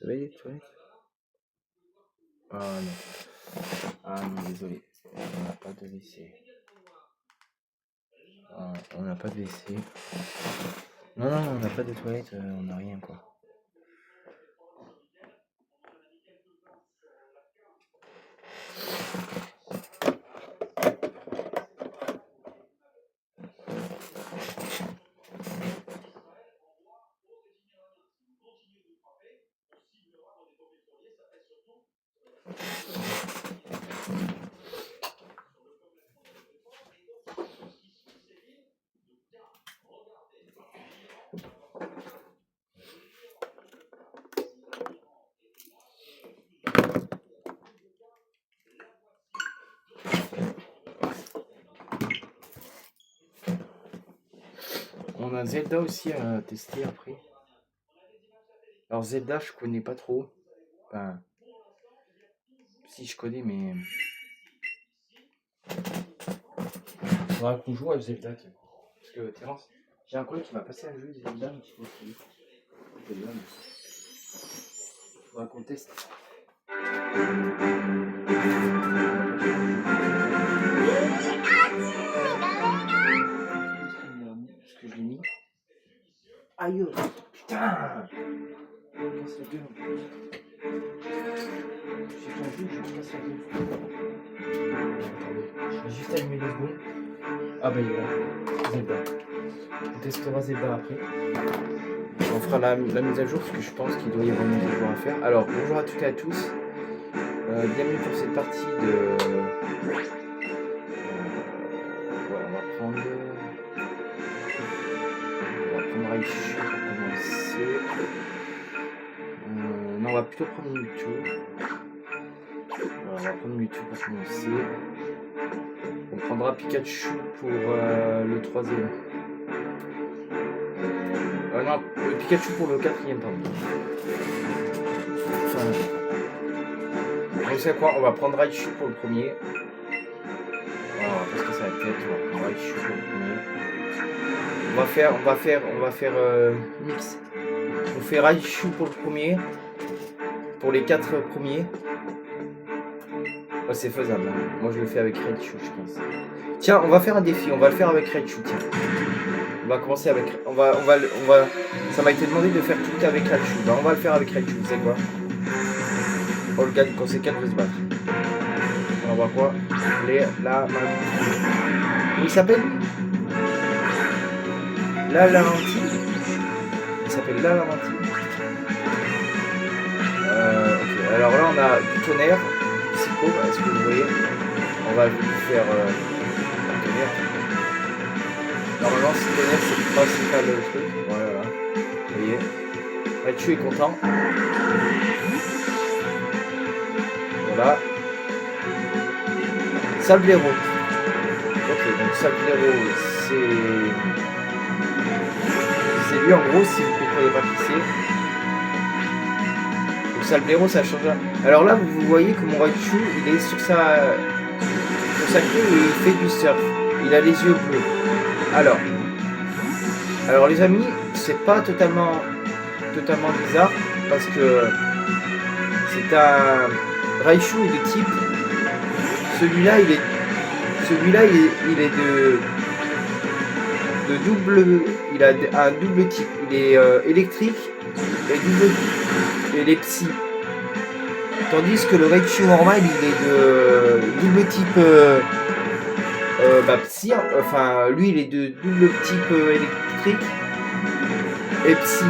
Vous avez les toilettes? Ah non. Ah non, désolé. On n'a pas de WC. Ah, on n'a pas de WC. Non, non, on n'a pas de toilettes, on n'a rien quoi. On a Zelda aussi à tester après. Alors Zelda, je connais pas trop. Enfin, si je connais, mais faudra qu'on joue à Zelda. Tiens. Parce que Terence, j'ai un collègue qui m'a passé un jeu de Zelda, mais je sais pas si c'est bien. Faudra qu'on teste. Est-ce que je l'ai mis? Aïe! Putain! Casse la gueule. J'ai ton jeu, je me casse la gueule. Je vais juste allumer 2 secondes. Ah bah il est là. Zelda. On testera Zelda après. On fera la mise à jour parce que je pense qu'il doit y avoir une mise à jour à faire. Alors bonjour à toutes et à tous. Bienvenue pour cette partie de. Voilà, on va prendre Raichu pour commencer. Non, on va plutôt prendre Mewtwo. Voilà, on va prendre Mewtwo pour commencer. On prendra Pikachu pour le 3ème. Non, le Pikachu pour le 4ème, pardon. Enfin, vous savez quoi? On va prendre Raichu pour le premier. Voilà, on va pas se casser la tête, on va prendre Raichu pour le premier. On va faire mix. On fait Raichu pour le premier. Pour les 4 premiers. Oh, c'est faisable. Hein. Moi je le fais avec Raichu, je pense. Tiens, on va faire un défi. On va le faire avec Raichu. Tiens. On va commencer avec. On va. Ça m'a été demandé de faire tout avec Raichu. Bah, on va le faire avec Raichu. Vous savez quoi? Oh, le gars du conseil 4 veut se battre. On va quoi? La il s'appelle La Laventille. Il s'appelle La Laventille. Ok. Alors là, on a du tonnerre, psycho. Est-ce que vous voyez? On va lui faire un tonnerre. Normalement, si tonnerre, c'est le principal truc. Voilà. Vous voyez? Raichu est content. Voilà. Sablero. Ok, donc Sablero, c'est lui en gros, si vous ne comprenez pas qui c'est. Donc Sablero, ça change. Alors là, vous voyez que mon Raichu, il est sur sa queue et il fait du surf. Il a les yeux bleus. Alors les amis, c'est pas totalement bizarre parce que c'est un Raichu est de type. Celui-là, il est de double. Il a un double type. Il est électrique et il est psy. Tandis que le Raichu normal, il est de double type psy. Enfin, lui, il est de double type électrique et psy.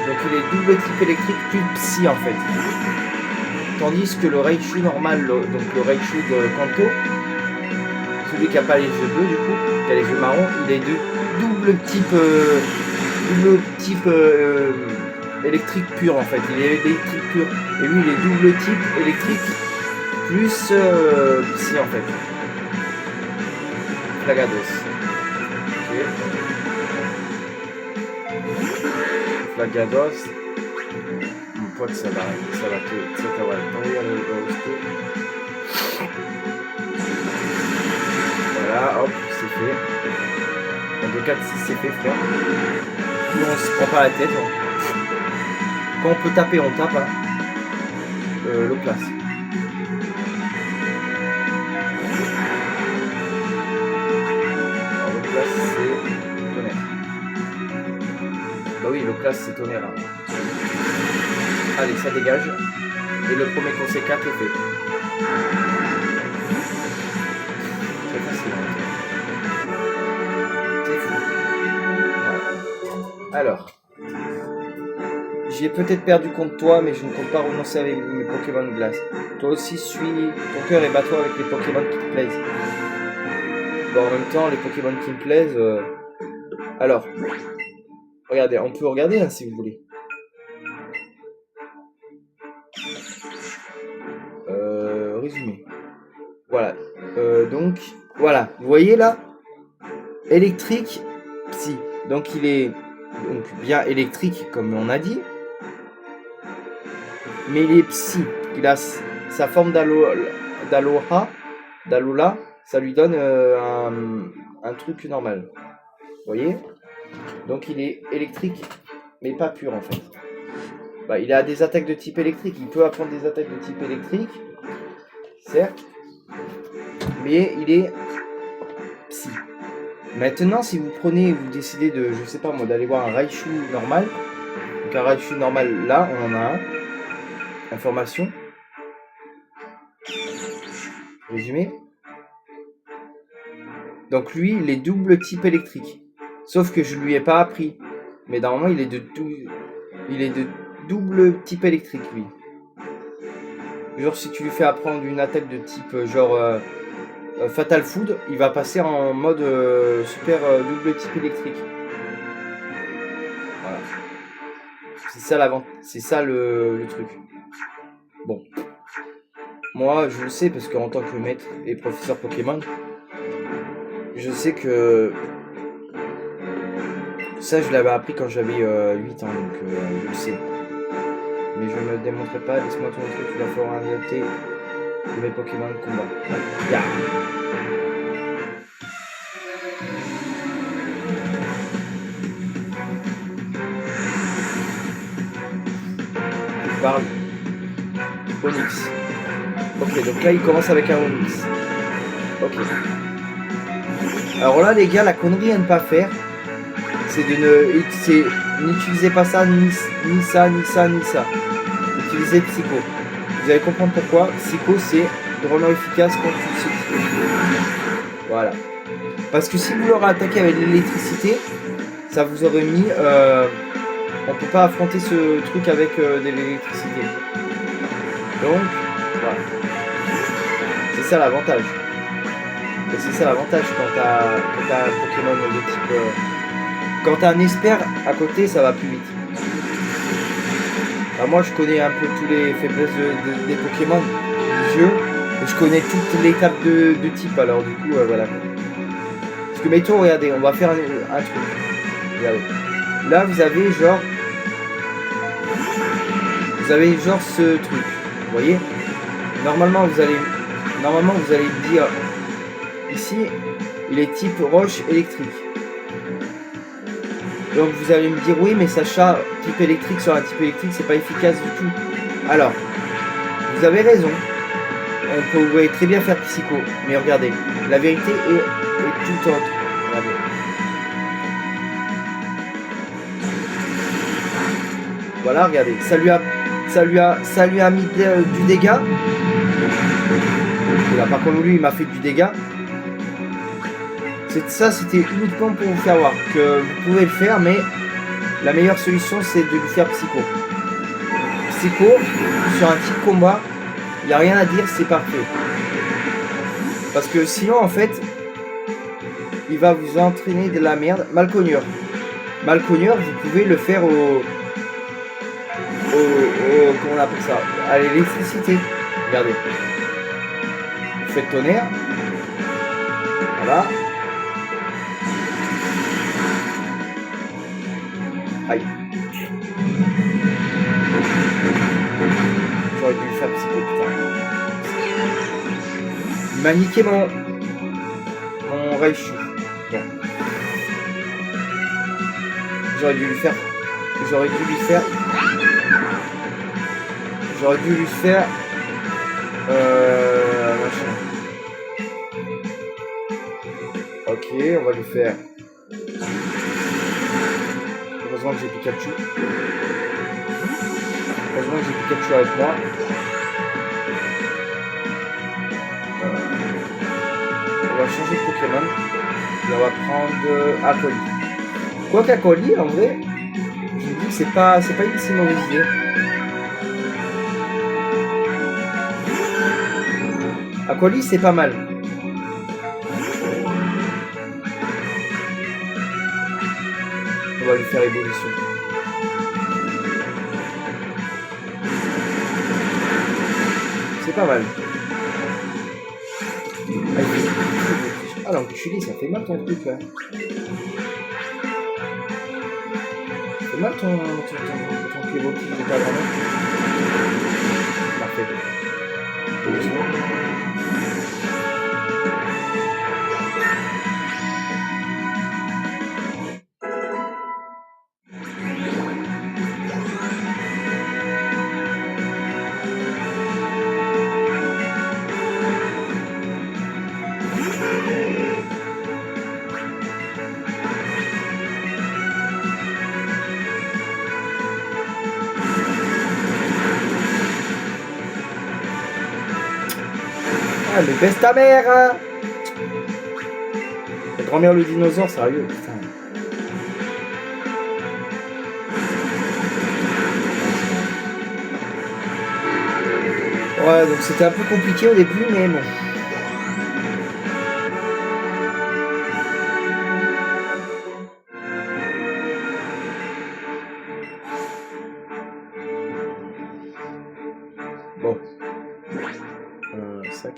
Donc, il est double type électrique plus psy en fait. Tandis que le Raichu normal, donc le Raichu de Kanto, celui qui n'a pas les yeux bleus du coup, qui a les yeux marrons, il est de double type électrique pur en fait. Il est électrique pur. Et lui il est double type électrique plus psy en fait. Flagados. Ok. Flagados. Que ça va tomber le ghost. Voilà, hop, c'est fait. En tout cas, c'est fait, frère. Nous, on se prend pas la tête. Hein. Quand on peut taper, on tape. Hein. L'eau classe. Alors, l'eau classe, c'est tonnerre. Bah oui, l'eau classe, c'est tonnerre. Hein. Allez, ça dégage. Et le premier conséquent est fait. Très facile. Hein. C'est fou. Voilà. Alors. J'ai peut-être perdu contre toi, mais je ne compte pas renoncer avec mes Pokémon de glace. Toi aussi, suis ton cœur et bats-toi avec les Pokémon qui te plaisent. Bon, en même temps, les Pokémon qui me plaisent... Alors, regardez, on peut regarder hein, si vous voulez. Résumé. Voilà. Donc, voilà. Vous voyez là? Électrique, psy. Donc, il est donc, bien électrique, comme on a dit. Mais il est psy. Il a sa forme d'Alola. Ça lui donne un truc normal. Vous voyez? Donc il est électrique, mais pas pur en fait. Bah, il a des attaques de type électrique. Il peut apprendre des attaques de type électrique. Certes. Mais il est psy. Maintenant, si vous prenez et vous décidez de, je sais pas moi, d'aller voir un Raichu normal. Donc un Raichu normal, là, on en a un. Information. Résumé. Donc lui, il est double type électrique. Sauf que je lui ai pas appris. Mais normalement, il est de double type électrique, lui. Genre, si tu lui fais apprendre une attaque de type genre Fatal Food, il va passer en mode super double type électrique. Voilà. C'est ça l'avant. C'est ça le truc. Bon. Moi, je le sais parce qu'en tant que maître et professeur Pokémon, je sais que ça, je l'avais appris quand j'avais 8 ans, donc je le sais. Mais je ne me démontrerai pas, laisse-moi te montrer que tu la feras adapter de mes Pokémon de combat. Yeah. Je parle Onix. Ok, donc là il commence avec un Onix. Ok. Alors là les gars, la connerie à ne pas faire, c'est de n'utilisez pas ça, ni ça. Utilisez Psycho. Vous allez comprendre pourquoi. Psycho c'est drôlement efficace contre ce Psycho. Voilà. Parce que si vous l'aurez attaqué avec l'électricité, ça vous aurait mis... on peut pas affronter ce truc avec de l'électricité. Donc, voilà. C'est ça l'avantage. Et c'est ça l'avantage quand t'as un Pokémon de type... quand t'as un expert à côté, ça va plus vite. Alors moi, je connais un peu tous les faiblesses des Pokémon du jeu. Et je connais toutes les étapes de type, alors du coup, voilà. Parce que mettons, regardez, on va faire un truc. Regardez. Là, vous avez genre ce truc. Vous voyez? Normalement, vous allez me dire ici, il est type roche électrique. Donc vous allez me dire oui, mais Sacha, type électrique sur un type électrique, c'est pas efficace du tout. Alors, vous avez raison. On peut très bien faire Psycho, mais regardez, la vérité est tout autre. Regardez. Voilà, regardez, ça lui a mis du dégât. Là, par contre, lui, il m'a fait du dégât. Ça, c'était uniquement pour vous faire voir que vous pouvez le faire, mais la meilleure solution, c'est de lui faire Psycho. Psycho, sur un type combat, il n'y a rien à dire, c'est parfait. Parce que sinon, en fait, il va vous entraîner de la merde. Malcogneur. Malcogneur, vous pouvez le faire comment on appelle ça? À l'électricité. Regardez. Vous faites tonnerre. Voilà. Aïe. J'aurais dû faire Psycho, putain. Il m'a niqué mon Raichu. Bon. J'aurais dû lui faire J'aurais dû lui faire... machin. Ok, on va lui faire... Heureusement que j'ai Pikachu. Heureusement que j'ai Pikachu avec moi. On va changer de Pokémon. Et on va prendre Acoli. Quoi qu'Acoli, en vrai, je me dis que c'est pas une si mauvaise idée. Acoli, c'est pas mal. On va lui faire évolution. C'est pas mal. Ah l'enculé, ça fait mal ton truc là. Ça fait mal ton évoqué de ta grand-mère. Parfait. Ah, mais baisse ta mère hein. Ta grand-mère le dinosaure, sérieux, putain. Ouais, donc c'était un peu compliqué au début, mais bon. Bon. Sac.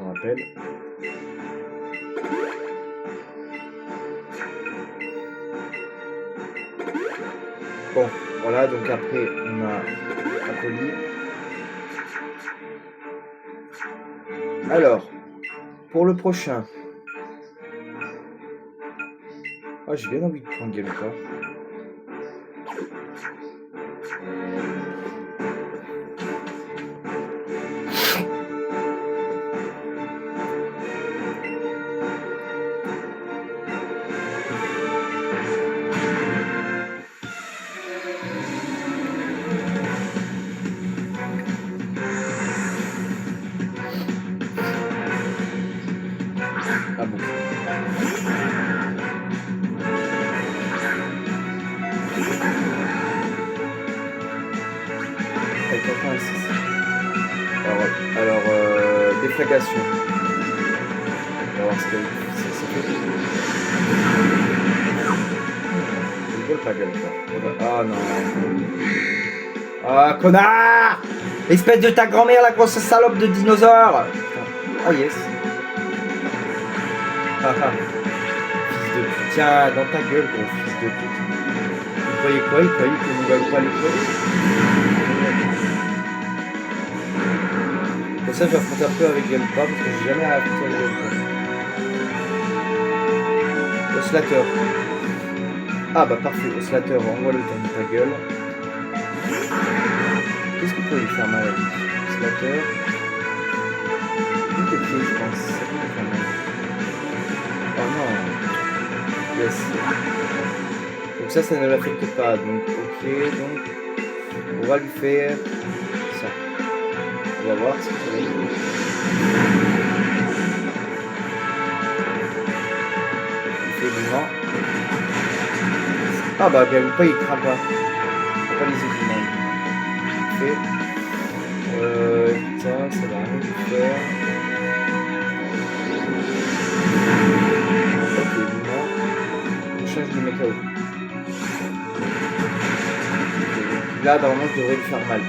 On rappelle. Bon, voilà, donc après on a Acoli. Alors, pour le prochain. Ah, j'ai bien envie de prendre Galupa. Ah bon. Avec 86. Alors déflagration. On va voir ce qu'elle fait. Je rigole pas, gueule pas. Ah non. Ah connard! Espèce de ta grand-mère, la grosse salope de dinosaure! Ah yes. Haha. Fils de pute. Tiens, dans ta gueule, gros fils de pute. Vous croyez quoi? Il croyait que nous n'allons pas les trouver? Pour ça, je vais affronter un peu avec Galupa parce que j'ai jamais affronté avec Galupa. Oscillateur. Ah bah parfait, Oscillateur, envoie-le dans ta gueule. Qu'est-ce qu'on peut lui faire mal à lui? Oscillateur. Une pied, je pense. Ça peut lui faire mal. Oh non. Yes. Donc ça ne l'affecte pas. Donc ok, donc on va lui faire ça. On va voir ce que ça va être. Il fait du vent. Ah bah Galupa il craint pas. Il faut pas les équipements. Il fait. Ça va rien lui faire. Ok, du vent. On change de mécao. Là, normalement, je devrais lui faire mal.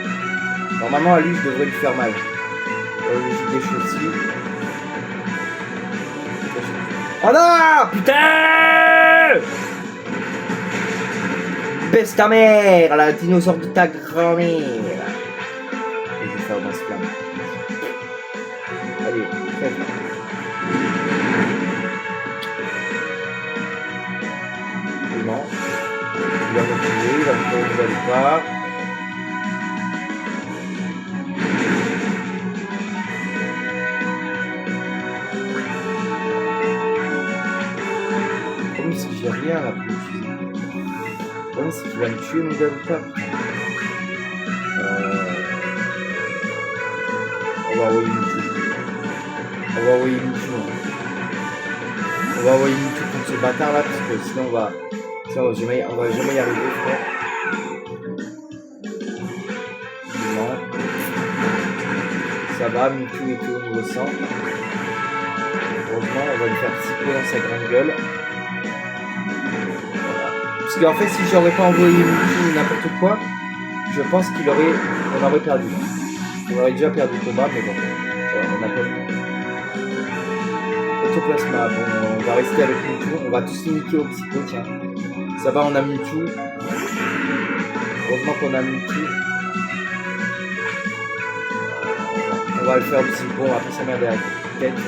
Normalement, à lui, je devrais lui faire mal. Le JDH aussi. Oh non! Putain! Baisse ta mère, la dinosaure de ta grand-mère. Et je vais faire dans ce flamme. Allez, crève. on ne valide pas. Comme si j'ai rien là pour l'utiliser. Comme si tu vas me tuer mon gars ou pas. On va envoyer Mewtwo. On va envoyer Mewtwo. On va envoyer Mewtwo contre ce bâtard là parce que sinon on va jamais y arriver, frère. Non. Ça va, Mewtwo est au niveau 100. Heureusement, on va lui faire psycho dans sa grande gueule. Voilà. Parce qu'en fait, si j'aurais pas envoyé Mewtwo ou n'importe quoi, je pense on aurait perdu. On aurait déjà perdu le combat, mais bon. On a pas vu. Autoplasma, bon, on va rester avec Mewtwo. On va tous limiter au psycho, tiens. Ça va, on a Mewtwo. Heureusement qu'on a Mewtwo. On va le faire aussi. Bon, on va pas s'emmerder avec la tête.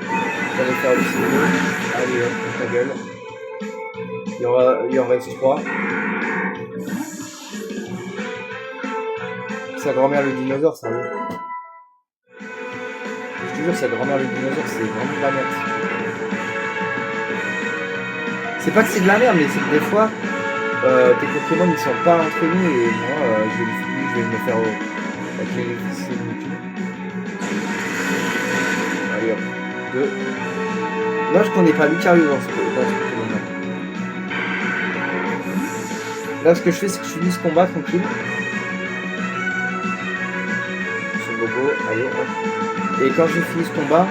On va le faire aussi. Allez, hop, ta gueule. Il en reste 3. Sa grand-mère le dinosaure, ça va. Je te jure, sa grand-mère le dinosaure, c'est vraiment de la merde. C'est pas que c'est de la merde, mais c'est que des fois, tes Pokémon ils sont pas entraînés et moi je vais me faire avec l'électricité de Mewtwo. Allez hop, 2. Là je connais pas Lucario dans ce Pokémon là. Là ce que je fais c'est que je finis ce combat tranquille. Ce bobo, allez hop. Et quand j'ai fini ce combat,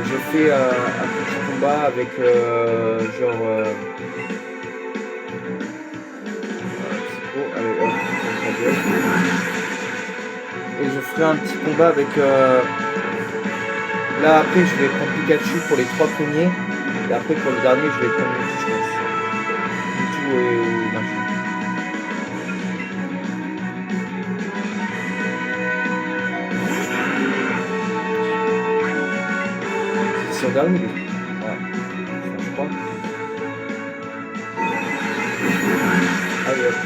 je fais un petit combat avec genre psycho, allez hop, et je ferai un petit combat avec là après je vais prendre Pikachu pour les 3 premiers et après pour le dernier je vais prendre Mewtwo, je pense. Mewtwo et machin. C'est le dernier. Ouais, je crois. Allez hop.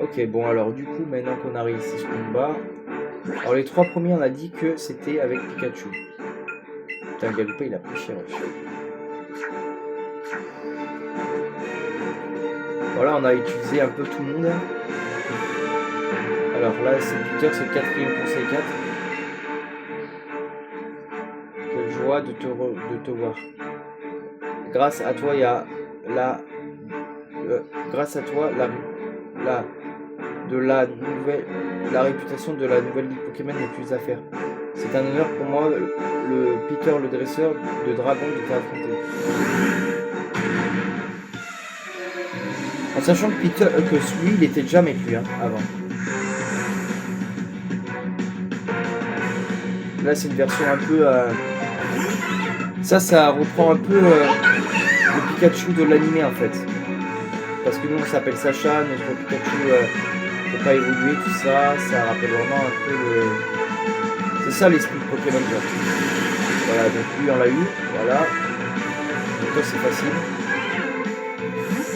Ok, bon alors du coup, maintenant qu'on a réussi ce combat, alors les 3 premiers on a dit que c'était avec Pikachu. Putain, Galopé il a pris cher. Voilà, on a utilisé un peu tout le monde. Alors là c'est Peter, c'est le 4e conseil 4. Quelle joie de te voir. Grâce à toi il y a grâce à toi la réputation de la nouvelle ligue Pokémon n'est plus à faire. C'est un honneur pour moi, le Peter le dresseur de dragon de t'affronter. En sachant que Peter, que lui il était déjà avec lui hein, avant. Là c'est une version un peu ça reprend un peu le Pikachu de l'animé en fait. Parce que nous on s'appelle Sacha, notre Pikachu peut pas évoluer, tout ça, ça rappelle vraiment un peu le... C'est ça l'esprit de Pokémon genre. Voilà, donc lui on l'a eu, voilà. Donc toi c'est facile.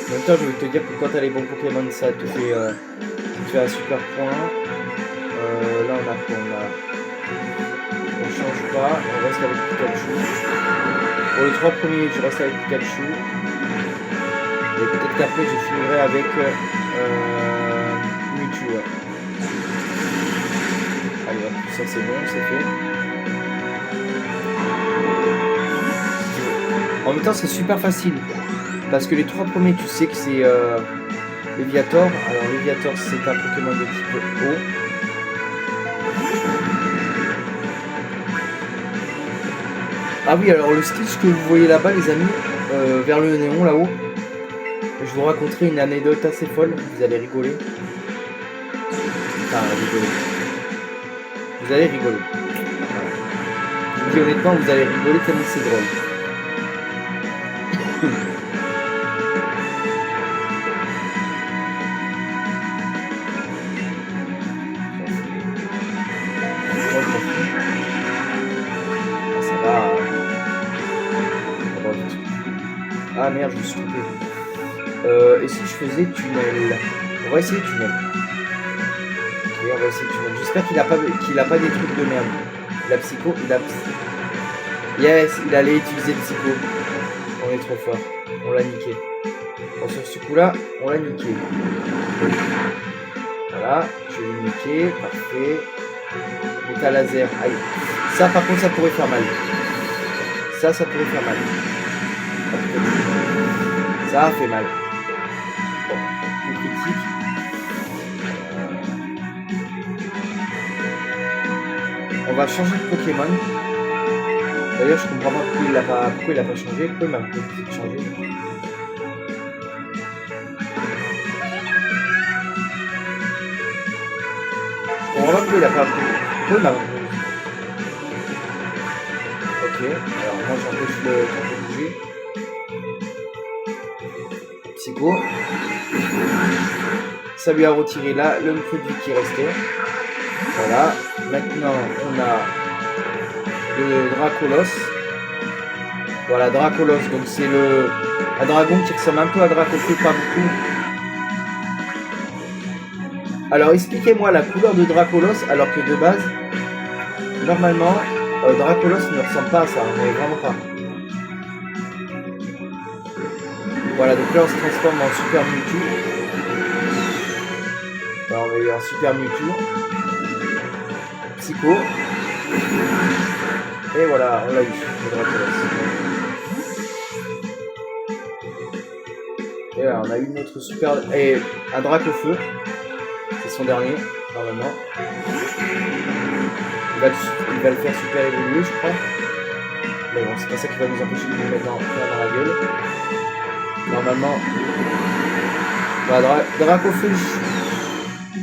En même temps je vais te dire que quand t'as les bons Pokémon ça te fait un super point. Là on a quoi, on change pas, on reste avec Pikachu. Pour les 3 premiers je reste avec Pikachu. Et peut-être qu'après je finirai avec Mewtwo. Ouais. Allez hop, ça c'est bon, c'est fait. En même temps c'est super facile. Parce que les 3 premiers tu sais que c'est Léviator. Alors Léviator c'est un Pokémon de type eau. Ah oui alors le stitch que vous voyez là-bas les amis, vers le néon là-haut. Je vous raconterai une anecdote assez folle, vous allez rigoler. Enfin, rigoler. Vous allez rigoler. Voilà. puis honnêtement, vous allez rigoler tellement c'est drôle. Ça va. Ah merde, je me suis trompé. Et si je faisais tunnel? On va essayer tunnel. Ok, on va essayer tunnel. J'espère qu'il a pas des trucs de merde. La psycho, Yes, il allait utiliser le psycho. On est trop fort. On l'a niqué. Bon, sur ce coup-là, on l'a niqué. Voilà, je l'ai niqué. Parfait. Métal laser. Aïe. Ça, par contre, ça pourrait faire mal. Ça pourrait faire mal. Ça a fait mal. Bon, on critique. On va changer de Pokémon. D'ailleurs, je comprends pas pourquoi il l'a pas changé. Pourquoi il m'a proposé de changer? Je comprends pas pourquoi il l'a pas pris. Pourquoi il m'a proposé? Ok, alors moi j'empêche le temps de bouger. Psycho. Ça lui a retiré là le produit qui restait. Voilà. Maintenant on a le Dracolos. Voilà, Dracolos. Donc c'est un dragon qui ressemble un peu à Dracofeu, pas beaucoup. Alors expliquez-moi la couleur de Dracolos alors que de base, normalement, Dracolos ne ressemble pas à ça, mais vraiment pas. Voilà, donc là on se transforme en Super Mewtwo. Là on va y avoir Super Mewtwo. Psycho. Et voilà, on l'a eu, le Dracolos. Et là on a eu notre super... Et un Dracofeu. C'est son dernier, normalement. Il va le faire super évoluer, je crois. Mais bon, c'est pas ça qui va nous empêcher de nous mettre dans la gueule. Normalement. Voilà, Dracofeu.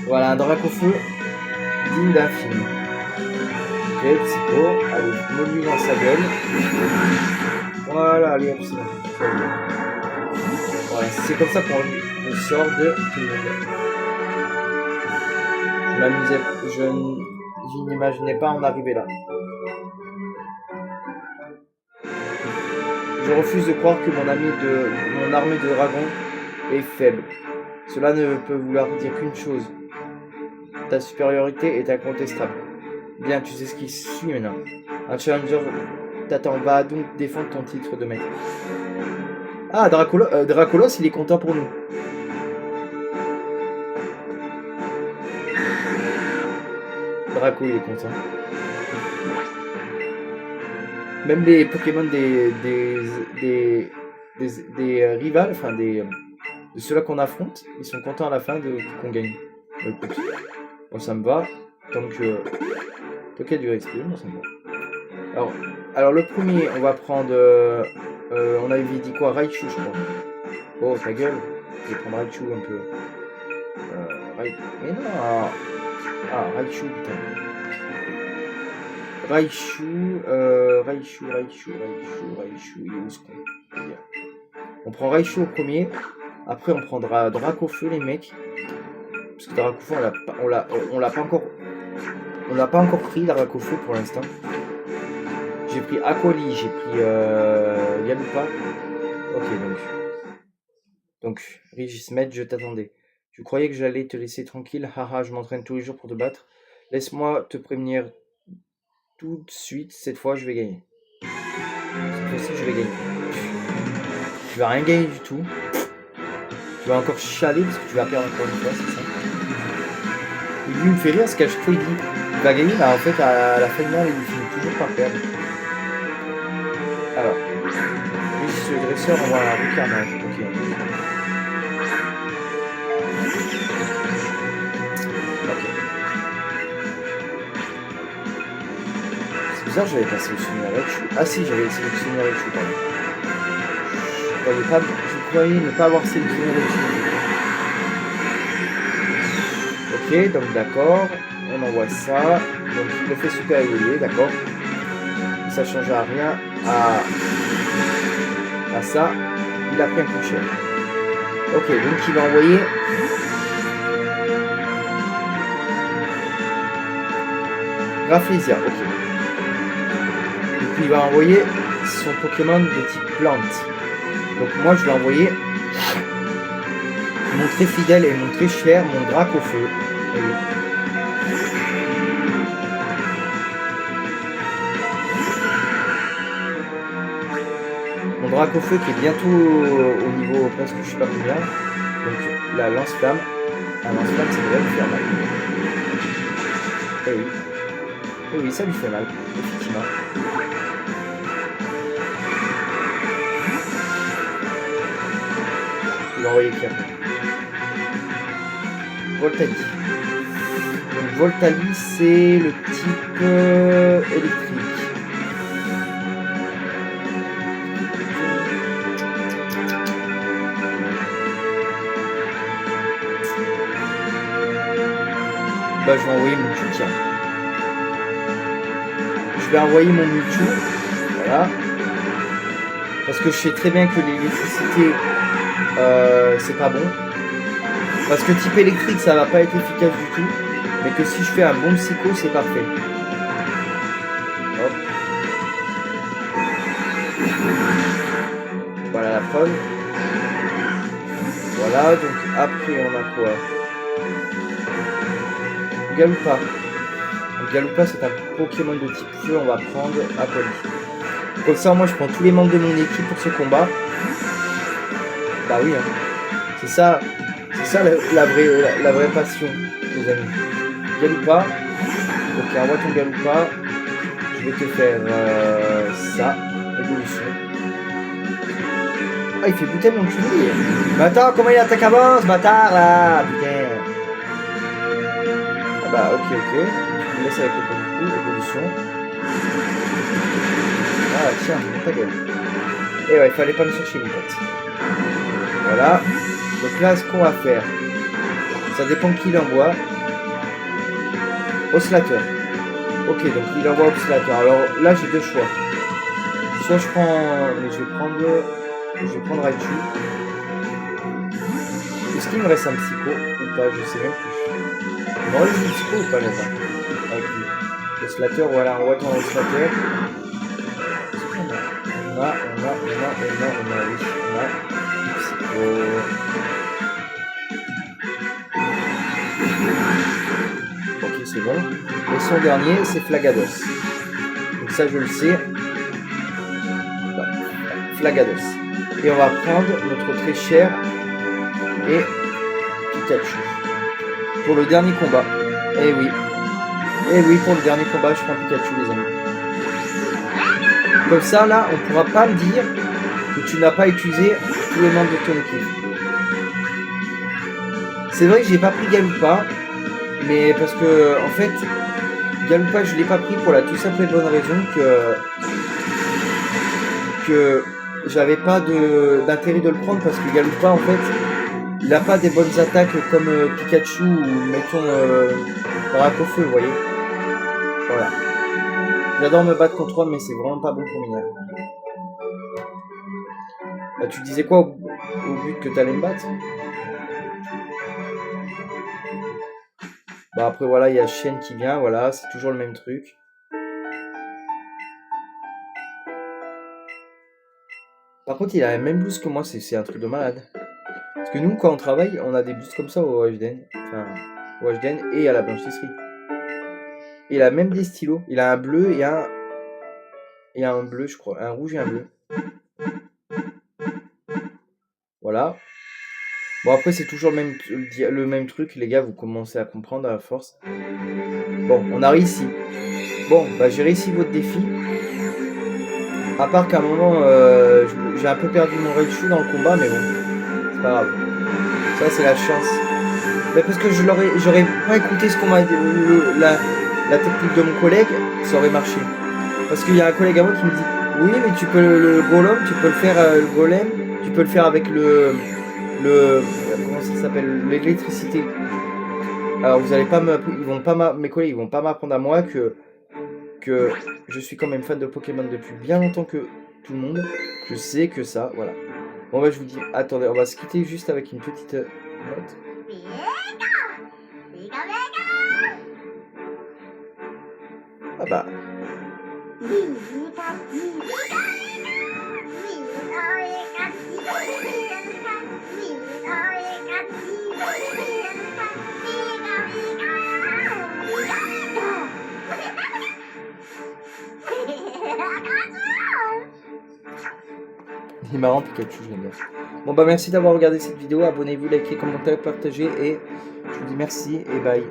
Voilà, un Dracofeu digne d'un film. Ok, Psycho. Allez, mollu dans sa gueule. Voilà, allez, hop, c'est bon. Voilà, c'est comme ça qu'on sort de tout le monde. Je n'imaginais pas en arriver là. Je refuse de croire que mon armée de dragons est faible. Cela ne peut vouloir dire qu'une chose. Ta supériorité est incontestable. Bien, tu sais ce qui suit maintenant. Un challenger t'attend. Va donc défendre ton titre de maître. Ah, Dracolos, il est content pour nous. Draco, il est content. Même les Pokémon des rivales, enfin de ceux-là qu'on affronte, ils sont contents à la fin qu'on gagne. Écoute, bon, ça me va. Tant qu'il y a du respect, moi ça me va. Alors le premier, on va prendre... on avait dit quoi? Raichu, je crois. Oh, ta gueule. Je vais prendre Raichu un peu. Mais non. Ah, Raichu, putain. Raichu, il est où ce con? On prend Raichu au premier. Après, on prendra Dracofeu, les mecs. Parce que Dracofeu, on l'a pas encore pris, Dracofeu, pour l'instant. J'ai pris Aquali, j'ai pris Yalupa. Ok, donc, Regismed, je t'attendais. Tu croyais que j'allais te laisser tranquille? Haha, je m'entraîne tous les jours pour te battre. Laisse-moi te prévenir tout de suite. Cette fois, je vais gagner. Cette fois-ci, je vais gagner. Tu vas rien gagner du tout. Tu vas encore chialer parce que tu vas perdre encore une fois, c'est ça. Lui, il me fait rire parce qu'à chaque fois, il dit il va gagner, mais en fait, à la fin de l'heure, il finit toujours par perdre. Alors, lui, ce dresseur, on va un recarnage. Ok. J'avais pas sélectionné Raichu. Ah si, j'avais sélectionné Raichu, pardon. Je croyais ne pas avoir sélectionné Raichu. Ok, donc d'accord. On envoie ça. Donc il le fait super évoluer, d'accord. ça change à rien à ça. Il a pris un coup de cher. Ok, donc il va envoyer. Rafflesia, ok. Et puis il va envoyer son Pokémon de type plante. Donc moi je vais envoyer mon très fidèle et mon très cher, mon Dracofeu. Et oui. Mon Dracofeu qui est bientôt au niveau presque je sais pas combien. Donc la lance-flamme. Un lance-flamme ça devrait lui faire mal. Et oui. Et oui, ça lui fait mal, effectivement. Il va envoyer qui après? Voltali. Donc Voltali c'est le type électrique. Bah je vais envoyer mon Mewtwo, tiens. Je vais envoyer mon Mewtwo, voilà. Parce que je sais très bien que l'électricité, c'est pas bon. Parce que type électrique, ça va pas être efficace du tout. Mais que si je fais un bon psycho, c'est parfait. Hop. Voilà la preuve. Voilà, donc après on a quoi? Galoupa. Galoupa c'est un Pokémon de type feu, on va prendre Apoli. Comme ça moi je prends tous les membres de mon équipe pour ce combat. Bah oui, hein. C'est ça la vraie passion, les amis. Galoupa. Ok, envoie ton Galoupa. Je vais te faire ça, évolution. Ah il fait putain mon culé. Mais attends, comment il attaque avant ce bâtard là? Putain. Ah bah ok, je me laisse avec le coup, évolution. Ah tiens, ta gueule. Et ouais, il fallait pas me chercher une tête. Voilà. Donc là, ce qu'on va faire, ça dépend qui l'envoie. Oscillateur. Ok, donc il envoie Oscillateur. Alors là, j'ai deux choix. Soit je prends... Mais je vais prendre Raichu. Est-ce qu'il me reste un psycho ou pas? Je sais même plus. Il me reste un psycho ou pas là-bas? Avec lui. Oscillateur, voilà, on voit ton Oscillateur. On a psycho. Ok, c'est bon. Et son dernier, c'est Flagados. Donc ça, je le sais. Voilà. Flagados. Et on va prendre notre très cher et Pikachu. Pour le dernier combat. Eh oui. Eh oui, pour le dernier combat, je prends Pikachu, les amis. Comme ça, là, on pourra pas me dire que tu n'as pas utilisé tous les membres de ton équipe. C'est vrai que j'ai pas pris Galoupa, mais parce que, en fait, Galoupa, je l'ai pas pris pour la tout simple et bonne raison que j'avais pas d'intérêt de le prendre parce que Galoupa, en fait, il a pas des bonnes attaques comme Pikachu ou, mettons, Dracofeu, vous voyez. Voilà. J'adore me battre contre toi, mais c'est vraiment pas bon pour mes nerfs. Bah, tu disais quoi au but que t'allais me battre? Bah après voilà, il y a Chien qui vient, voilà, c'est toujours le même truc. Par contre, il a la même blouse que moi, c'est un truc de malade. Parce que nous, quand on travaille, on a des blouses comme ça au HDN. Enfin, au HDN et à la blanchisserie. Et il a même des stylos. Il a un bleu et un bleu, je crois. Un rouge et un bleu. Voilà. Bon, après, c'est toujours le même truc, les gars, vous commencez à comprendre à la force. Bon, on a réussi. Bon, bah j'ai réussi votre défi. À part qu'à un moment, j'ai un peu perdu mon Raichu dans le combat, mais bon, c'est pas grave. Ça, c'est la chance. Mais parce que j'aurais pas écouté ce qu'on m'a dit, la technique de mon collègue, ça aurait marché. Parce qu'il y a un collègue à moi qui me dit, oui, mais tu peux le golem, tu peux le faire le golem, tu peux le faire avec comment ça s'appelle, l'électricité. Alors vous allez pas mes collègues ils vont pas m'apprendre à moi que que je suis quand même fan de Pokémon depuis bien longtemps que tout le monde. Je sais que ça, voilà. Bon bah je vous dis, attendez, on va se quitter juste avec une petite note. Ah bah, il est marrant Pikachu, je l'aime bien. Bon bah merci d'avoir regardé cette vidéo, abonnez-vous, likez, commentez, partagez et je vous dis merci et bye.